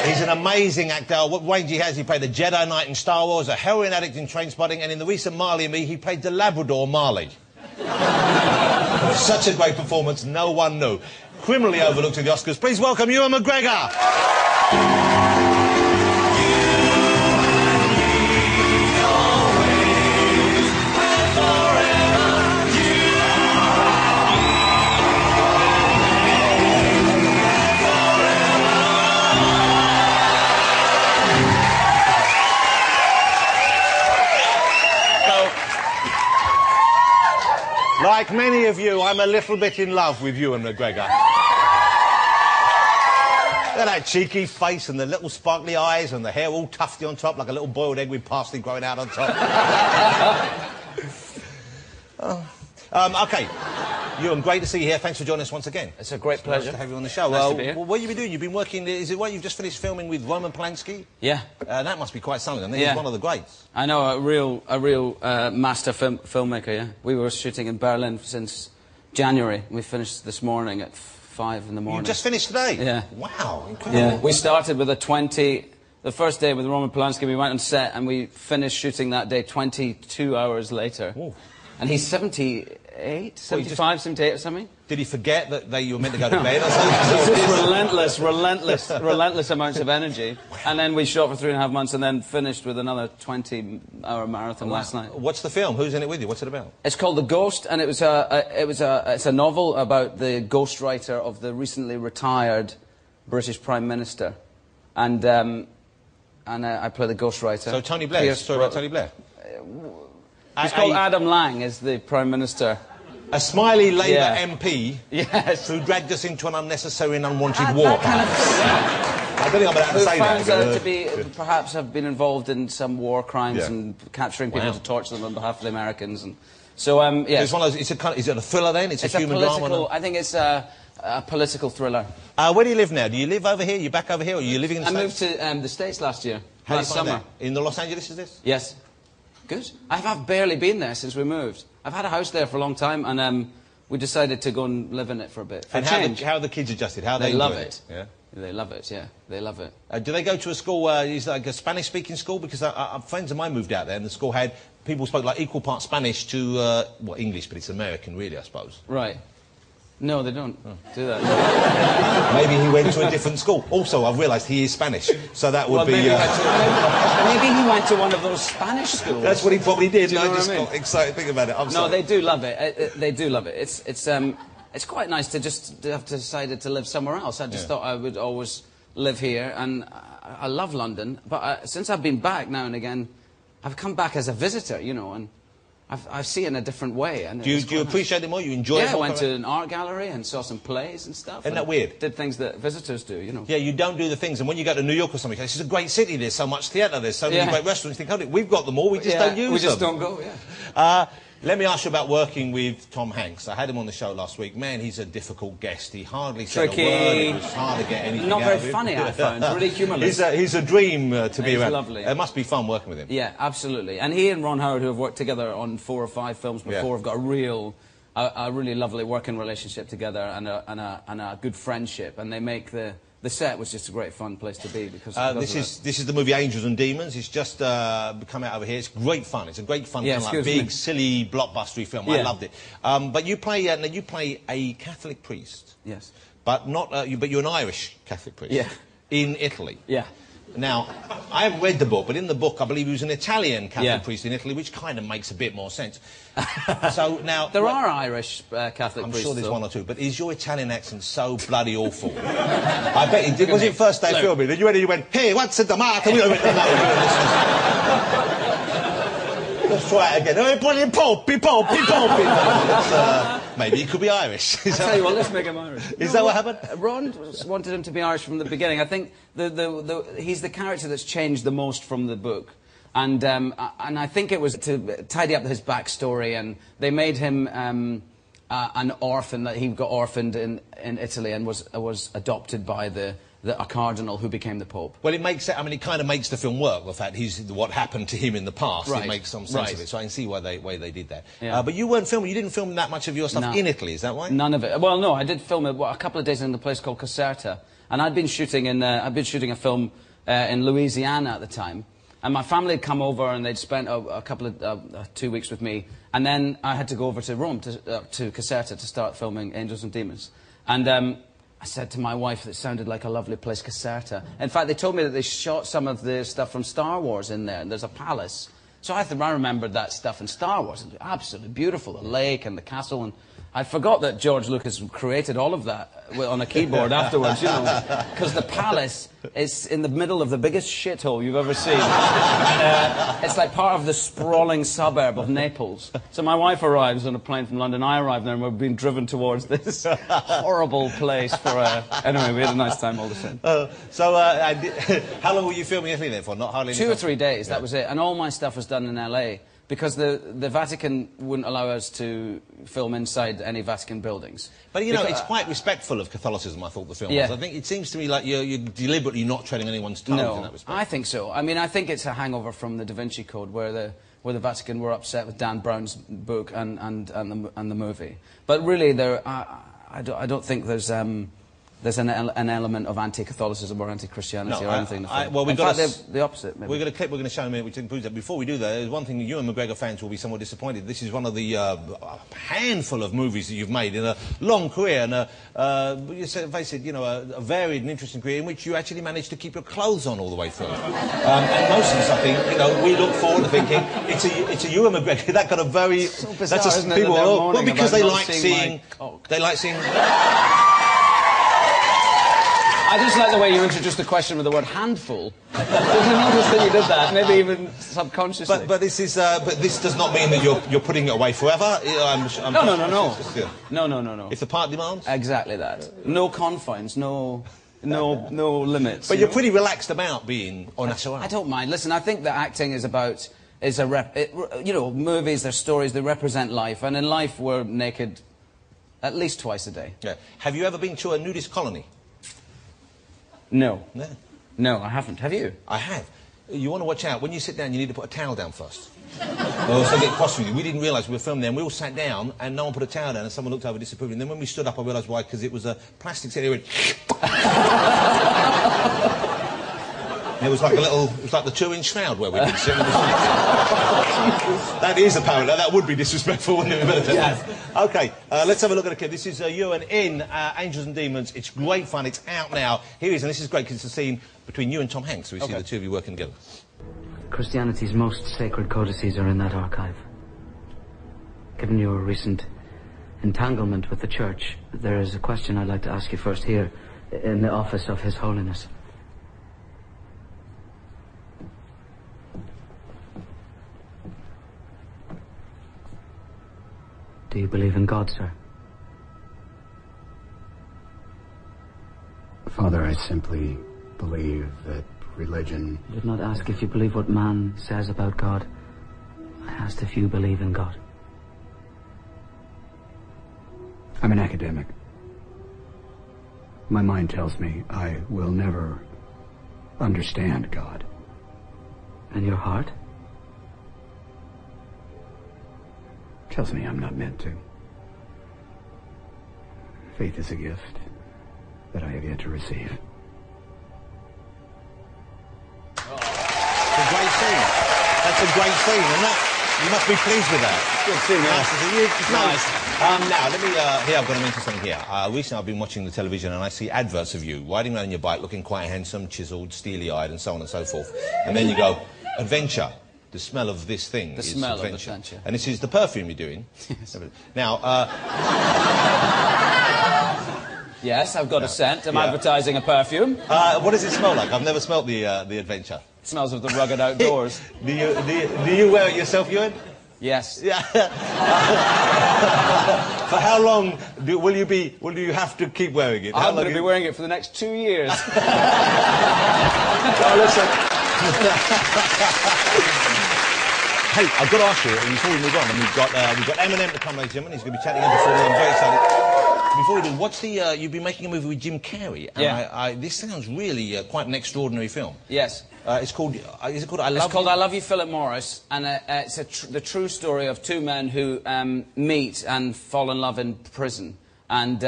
He's an amazing actor. What range he has, he played the Jedi Knight in Star Wars, a heroin addict in Trainspotting, and in the recent Marley and Me, he played the Labrador Marley. Such a great performance, no one knew. Criminally overlooked at the Oscars. Please welcome Ewan Mcgregor. Like many of you, I'm a little bit in love with Ewan McGregor. Look at that cheeky face and the little sparkly eyes and the hair all tufty on top like a little boiled egg with parsley growing out on top. OK. Ewan, great to see you here. Thanks for joining us once again. It's a great pleasure to have you on the show. Nice to be here. What have you been doing? You've been working... Is it what you've just finished filming with Roman Polanski? Yeah. That must be quite something. I think he's one of the greats. I know, a real master filmmaker, yeah. We were shooting in Berlin since January. We finished this morning at 5 in the morning. You just finished today? Yeah. Wow, incredible. Yeah. We started with the first day with Roman Polanski, we went on set and we finished shooting that day 22 hours later. Ooh. And he's 78, 75, 78 or something. Did he forget that you were meant to go to bed or something? Just relentless amounts of energy. And then we shot for 3.5 months and then finished with another 20-hour marathon last night. What's the film? Who's in it with you? What's it about? It's called The Ghost, and it's a novel about the ghostwriter of the recently retired British Prime Minister. And I play the ghostwriter. So Tony Blair. Story about Tony Blair. He's called Adam Lang, is the Prime Minister. A smiley Labour MP yes. who dragged us into an unnecessary and unwanted war. I don't think I'm allowed to say that. Who finds out to be, perhaps have been involved in some war crimes and capturing people to torture them on behalf of the Americans. And so, yeah. So it's one of those, is it a thriller then? It's a human drama? I think it's a political thriller. Where do you live now? Do you live over here? Are you back over here? Or are you living in the States? I moved to the States last year. How last summer. In the Los Angeles, is this? Yes. Good. I've barely been there since we moved. I've had a house there for a long time, and we decided to go and live in it for a bit. And how are the kids adjusted? How they love it. Yeah. They love it. Yeah, they love it. Do they go to a school? Is like a Spanish-speaking school? Because friends of mine moved out there, and the school had people spoke like equal part Spanish to well, English, but it's American, really, I suppose. Right. No, they don't do that. Maybe he went to a different school. Also, I've realised he is Spanish, so that would be... Maybe he went to one of those Spanish schools. That's what he probably did, and I just got excited thinking about it. I'm sorry. No, they do love it. They do love it. It's quite nice to just have decided to live somewhere else. I just thought I would always live here, and I love London, but since I've been back now and again, I've come back as a visitor, you know, and I see it in a different way. And do you appreciate it more? You enjoy it more? Yeah, I went to an art gallery and saw some plays and stuff. Isn't that weird? Did things that visitors do, you know. Yeah, you don't do the things. And when you go to New York or something, this is a great city, there's so much theatre, there's so many great restaurants. You think, oh, we've got them all, we just don't use them. We just don't go, yeah. Let me ask you about working with Tom Hanks. I had him on the show last week. Man, he's a difficult guest. He hardly said a word. It was hard to get anything Not out of very him. funny, I found. Really humorless. He's a dream to be around. He's lovely. It must be fun working with him. Yeah, absolutely. And he and Ron Howard, who have worked together on 4 or 5 films before, have got a really lovely working relationship together and a good friendship. And they make the set was just a great fun place to be because this is the movie Angels and Demons. It's just come out over here. It's great fun. It's a great fun film, like big, silly, blockbustery film. I loved it. But you play a Catholic priest. Yes. But not but you're an Irish Catholic priest. Yeah. In Italy. Yeah. Now, I haven't read the book, but in the book, I believe he was an Italian Catholic priest in Italy, which kind of makes a bit more sense. So now... There are Irish Catholic priests, I'm sure there's one or two, but is your Italian accent so bloody awful? I bet it did. Was it first day filming? Then you went, hey, what's the tomato? Let's try it again. Maybe he could be Irish. I'll tell you what, let's make him Irish. Is that what happened? Ron wanted him to be Irish from the beginning. I think he's the character that's changed the most from the book. And I think it was to tidy up his backstory, and they made him an orphan. That he got orphaned in Italy and was adopted by a cardinal who became the Pope. Well, it makes it. I mean, it kind of makes the film work. The fact what happened to him in the past, it makes some sense of it. So I can see why they did that. Yeah. But you weren't filming. You didn't film that much of your stuff in Italy, is that right? None of it. Well, no, I did film it a couple of days in a place called Caserta. And I'd been shooting a film in Louisiana at the time. And my family had come over and they'd spent a couple of 2 weeks with me. And then I had to go over to Rome, to Caserta, to start filming Angels and Demons. And I said to my wife that it sounded like a lovely place, Caserta. In fact, they told me that they shot some of the stuff from Star Wars in there. And there's a palace. So I remembered that stuff in Star Wars. It was absolutely beautiful, the lake and the castle. And I forgot that George Lucas created all of that on a keyboard afterwards, you know, because the palace is in the middle of the biggest shithole you've ever seen. It's like part of the sprawling suburb of Naples. So my wife arrives on a plane from London, I arrive there, and we're being driven towards this horrible place for anyway, we had a nice time all the same. How long were you filming Italy there for? Not hardly 2 or 3 days, that was it. And all my stuff was done in LA. Because the Vatican wouldn't allow us to film inside any Vatican buildings. But, you know, it's quite respectful of Catholicism, I thought, the film was. I think it seems to me like you're deliberately not treading anyone's toes in that respect. I think so. I mean, I think it's a hangover from the Da Vinci Code, where the Vatican were upset with Dan Brown's book and the movie. But really, I don't think there's an element of anti-Catholicism or anti-Christianity or anything. Well, in fact, the opposite, maybe. We've got a clip we're going to show in a minute which improves that. Before we do that, there's one thing Ewan McGregor fans will be somewhat disappointed. This is one of the handful of movies that you've made in a long career, and you face it, you know, a varied and interesting career in which you actually managed to keep your clothes on all the way through. And most of us, I think, you know, we look forward to thinking it's a Ewan McGregor. That got a very... So bizarre, that's isn't it? Well, because they like seeing... I just like the way you introduced the question with the word handful. Did you notice that you did that? Maybe even subconsciously. But this does not mean that you're putting it away forever. No. If the part demands. Exactly that. No confines. No limits. But you're pretty relaxed about being on a show. I don't mind. Listen, I think that acting is about you know, movies, they're stories, they represent life, and in life we're naked at least twice a day. Yeah. Have you ever been to a nudist colony? No. No. No, I haven't. Have you? I have. You want to watch out. When you sit down, you need to put a towel down first. Or so get cross with you. We didn't realise we were filming there, and we all sat down, and no one put a towel down, and someone looked over disapprovingly. And then when we stood up, I realised why, because it was a plastic set. It went... It was like the 2-inch shroud where we could sit in the That is apparent. That would be disrespectful, wouldn't it? Yes. Okay, let's have a look at a clip. This is Ewan in Angels and Demons. It's great fun. It's out now. Here he is, and this is great because it's a scene between you and Tom Hanks. We see the two of you working together. Christianity's most sacred codices are in that archive. Given your recent entanglement with the Church, there is a question I'd like to ask you first here, in the office of His Holiness. Do you believe in God, sir? Father, I simply believe that religion... I did not ask if you believe what man says about God. I asked if you believe in God. I'm an academic. My mind tells me I will never understand God. And your heart? Tells me I'm not meant to. Faith is a gift that I have yet to receive. Oh, it's a great scene. That's a great scene, and you must be pleased with that. Good scene, yeah. Nice. Now, let me, here, I've got to mention something here. Recently I've been watching the television and I see adverts of you riding around on your bike looking quite handsome, chiselled, steely-eyed, and so on and so forth. And then you go, adventure. The smell of this thing is smell adventure. of adventure. And this is the perfume you're doing. Yes. Now, yes, I've got a scent. I'm advertising a perfume. What does it smell like? I've never smelt the adventure. It smells of the rugged outdoors. do you wear it yourself, Ewan? Yes. Yeah. For how long will you have to keep wearing it? I'm going to be wearing it for the next 2 years. Oh, listen. Hey, I've got to ask you, before we move on, and we've got Eminem to come, ladies and gentlemen. He's going to be chatting in before I'm very excited. Before we do, what's the... you've been making a movie with Jim Carrey. And yeah. This sounds really quite an extraordinary film. Yes. It's called... is it called I Love You? It's called I Love You, Philip Morris. And it's the true story of two men who meet and fall in love in prison. And...